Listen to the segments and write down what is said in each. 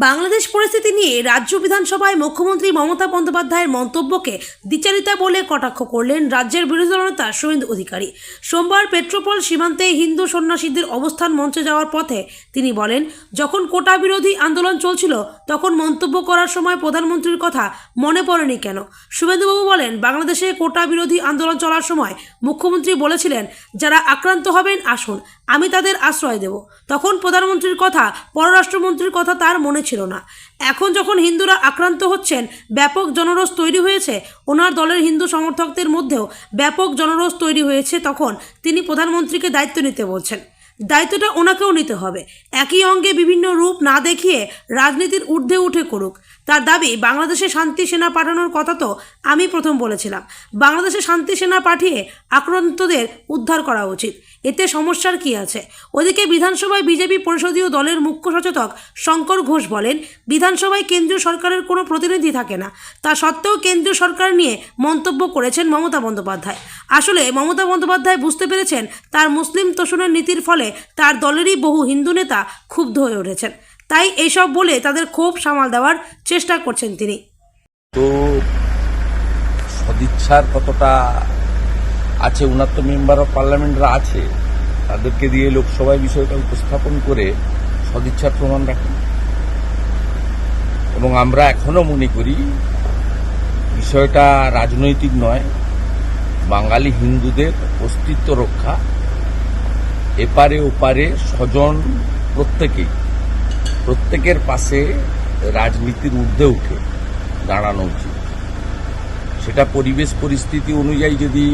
বাংলাদেশ পরিস্থিতি নিয়ে রাজ্য বিধানসভায় মুখ্যমন্ত্রী মমতা বন্দ্যোপাধ্যায়ের মন্তব্যকে দ্বিচারিতা বলে কটাক্ষ করলেন রাজ্যের বিরোধী দলনেতা শুভেন্দু অধিকারী। সোমবার পেট্রোপল সীমান্তে হিন্দু সন্ন্যাসীদের অবস্থান মঞ্চে যাওয়ার পথে তিনি বলেন, যখন কোটা বিরোধী আন্দোলন চলছিল তখন মন্তব্য করার সময় প্রধানমন্ত্রীর কথা মনে পড়েনি কেন? শুভেন্দুবাবু বলেন, বাংলাদেশে কোটা বিরোধী আন্দোলন চলার সময় মুখ্যমন্ত্রী বলেছিলেন, যারা আক্রান্ত হবেন আসুন, আমি তাদের আশ্রয় দেব। তখন প্রধানমন্ত্রীর কথা, পররাষ্ট্রমন্ত্রীর কথা তার মনে ছিল না। এখন যখন হিন্দুরা আক্রান্ত হচ্ছেন, ব্যাপক জনরোষ তৈরি হয়েছে, ওনার দলের হিন্দু সমর্থকদের মধ্যেও ব্যাপক জনরোষ তৈরি হয়েছে, তখন তিনি প্রধানমন্ত্রীকে দায়িত্ব নিতে বলছেন। দায়িত্বটা ওনাকেও নিতে হবে। একই অঙ্গে বিভিন্ন রূপ না দেখিয়ে রাজনীতির ঊর্ধ্বে উঠে করুক। তার দাবি, বাংলাদেশে শান্তি সেনা পাঠানোর কথা তো আমি প্রথম বলেছিলাম। বাংলাদেশে শান্তি সেনা পাঠিয়ে আক্রান্তদের উদ্ধার করা উচিত। এতে সমস্যার কি আছে? ওদিকে বিধানসভায় বিজেপি পরিষদীয় দলের মুখ্য সচেতক শঙ্কর ঘোষ বলেন, বিধানসভায় কেন্দ্রীয় সরকারের কোনো প্রতিনিধি থাকে না। তা সত্ত্বেও কেন্দ্রীয় সরকার নিয়ে মন্তব্য করেছেন মমতা বন্দ্যোপাধ্যায়। আসলে মমতা বন্দ্যোপাধ্যায় বুঝতে পেরেছেন, তার মুসলিম তোষণের নীতির ফলে তার দলেরই বহু হিন্দু নেতা ক্ষুব্ধ হয়ে উঠেছেন। তাই এইসব বলে তাদের ক্ষোভ সামাল দেওয়ার চেষ্টা করছেন তিনি। তো সদিচ্ছার কতটা আছে, ওনার তো মেম্বার অফ পার্লামেন্টরা আছে, তাদেরকে দিয়ে লোকসভায় বিষয়টা উপস্থাপন করে সদিচ্ছার প্রমাণ রাখেন। এবং আমরা এখনো মনে করি বিষয়টা রাজনৈতিক নয়, বাঙালি হিন্দুদের অস্তিত্ব রক্ষা, এপারে ওপারে স্বজন প্রত্যেকের পাশে রাজনীতির ঊর্ধ্বে উঠে দাঁড়ানো উচিত। সেটা পরিবেশ পরিস্থিতি অনুযায়ী যদি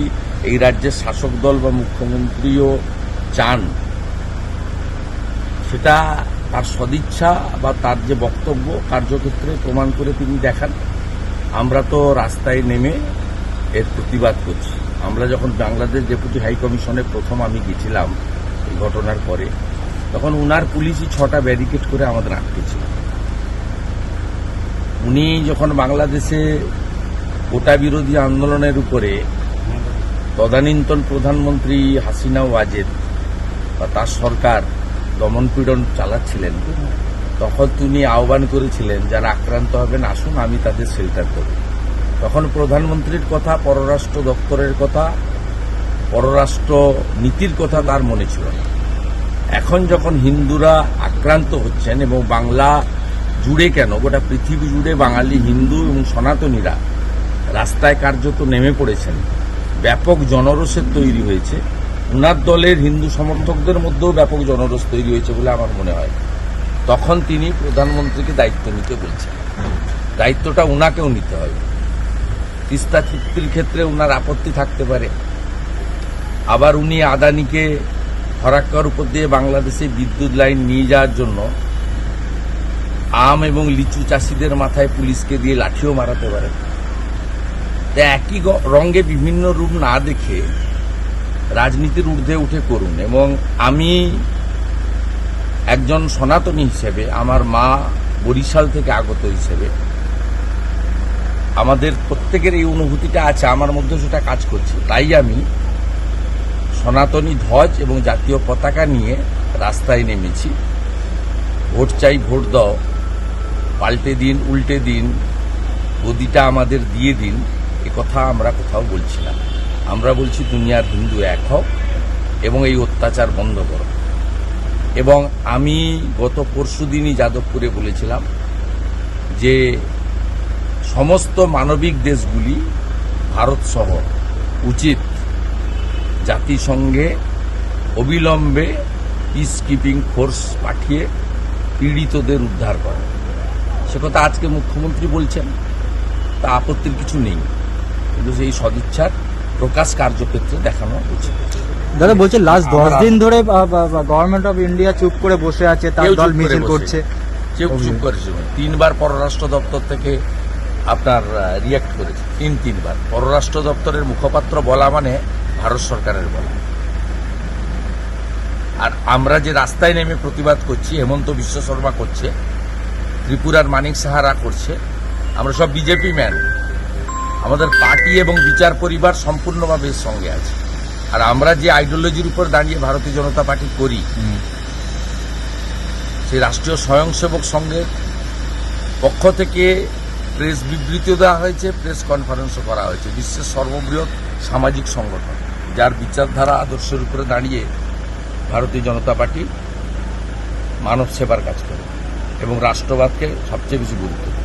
এই রাজ্যের শাসক দল বা মুখ্যমন্ত্রীও চান, সেটা তার সদিচ্ছা বা তার যে বক্তব্য কার্যক্ষেত্রে প্রমাণ করে তিনি দেখান। আমরা তো রাস্তায় নেমে এর প্রতিবাদ করছি। আমরা যখন বাংলাদেশ ডেপুটি হাই কমিশনে প্রথম আমি গেছিলাম এই ঘটনার পরে, তখন উনার পুলিশই 6টা ব্যারিকেড করে আমাদের আটকেছিল। উনি যখন বাংলাদেশে কোটা বিরোধী আন্দোলনের উপরে তদানীন্তন প্রধানমন্ত্রী হাসিনা ওয়াজেদ বা তার সরকার দমনপীড়ন চালাচ্ছিলেন, তখন তিনি আহ্বান করেছিলেন, যারা আক্রান্ত হবেন আসুন, আমি তাদের শেল্টার করব। তখন প্রধানমন্ত্রীর কথা, পররাষ্ট্র দপ্তরের কথা, পররাষ্ট্র নীতির কথা তার মনে ছিল না। এখন যখন হিন্দুরা আক্রান্ত হচ্ছেন এবং বাংলা জুড়ে কেন গোটা পৃথিবী জুড়ে বাঙালি হিন্দু এবং সনাতনীরা রাস্তায় কার্যত নেমে পড়েছেন, ব্যাপক জনরোষের তৈরি হয়েছে, উনার দলের হিন্দু সমর্থকদের মধ্যেও ব্যাপক জনরোষ তৈরি হয়েছে বলে আমার মনে হয়, তখন তিনি প্রধানমন্ত্রীকে দায়িত্ব নিতে বলছেন। দায়িত্বটা উনাকেও নিতে হবে। তিস্তা চুক্তির ক্ষেত্রে উনার আপত্তি থাকতে পারে, আবার উনি আদানিকে ফরাক্কার উপর দিয়ে বাংলাদেশে বিদ্যুৎ লাইন নিয়ে যাওয়ার জন্য আম এবং লিচু চাষিদের মাথায় পুলিশকে দিয়ে লাঠিও মারাতে পারেন। একই রঙে বিভিন্ন রূপ না দেখে রাজনীতির ঊর্ধ্বে উঠে করুন। এবং আমি একজন সনাতনী হিসেবে, আমার মা বরিশাল থেকে আগত হিসেবে, আমাদের প্রত্যেকের এই অনুভূতিটা আছে, আমার মধ্যে সেটা কাজ করছে। তাই আমি সনাতনী ধ্বজ এবং জাতীয় পতাকা নিয়ে রাস্তায় নেমেছি। ভোট চাই, ভোট দাও, পাল্টে দিন, উল্টে দিন, গদিটা আমাদের দিয়ে দিন, এ কথা আমরা কোথাও বলছি না। আমরা বলছি দুনিয়ার হিন্দু এক হোক এবং এই অত্যাচার বন্ধ করো। এবং আমি গত পরশুদিনই যাদবপুরে বলেছিলাম যে সমস্ত মানবিক দেশগুলি, ভারত সহ, উচিত জাতিসংঘে অবিলম্বে পিস কিপিং ফোর্স পাঠিয়ে পীড়িতদের উদ্ধার করা। সে কথা আজকে মুখ্যমন্ত্রী বলছেন, তা আপত্তির কিছু নেই, কিন্তু সেই সদিচ্ছার প্রকাশ কার্যক্ষেত্রে দেখানো উচিত। দাদা বলছে লাস্ট 10 দিন ধরে গভর্নমেন্ট অফ ইন্ডিয়া চুপ করে বসে আছে, তার দল মিছিল করছে। কেউ চুপ করেছে? 3বার পররাষ্ট্র দপ্তর থেকে আপনার রিয়াক্ট করেছে, 3বার। পররাষ্ট্র দপ্তরের মুখপাত্র বলা মানে ভারত সরকারের বলা। আর আমরা যে রাস্তায় নেমে প্রতিবাদ করছি, হেমন্ত বিশ্ব শর্মা করছে, ত্রিপুরার মানিক সাহারা করছে, আমরা সব বিজেপি ম্যান। আমাদের পার্টি এবং বিচার পরিবার সম্পূর্ণভাবে এর সঙ্গে আছে। আর আমরা যে আইডিওলজির উপর দাঁড়িয়ে ভারতীয় জনতা পার্টি করি, সেই রাষ্ট্রীয় স্বয়ংসেবক সংঘের পক্ষ থেকে প্রেস বিবৃতিও দেওয়া হয়েছে, প্রেস কনফারেন্সও করা হয়েছে। বিশ্বের সর্ববৃহৎ সামাজিক সংগঠন, যার বিচারধারা আদর্শের উপরে দাঁড়িয়ে ভারতীয় জনতা পার্টি মানব সেবার কাজ করে এবং রাষ্ট্রবাদকে সবচেয়ে বেশি গুরুত্ব দেয়।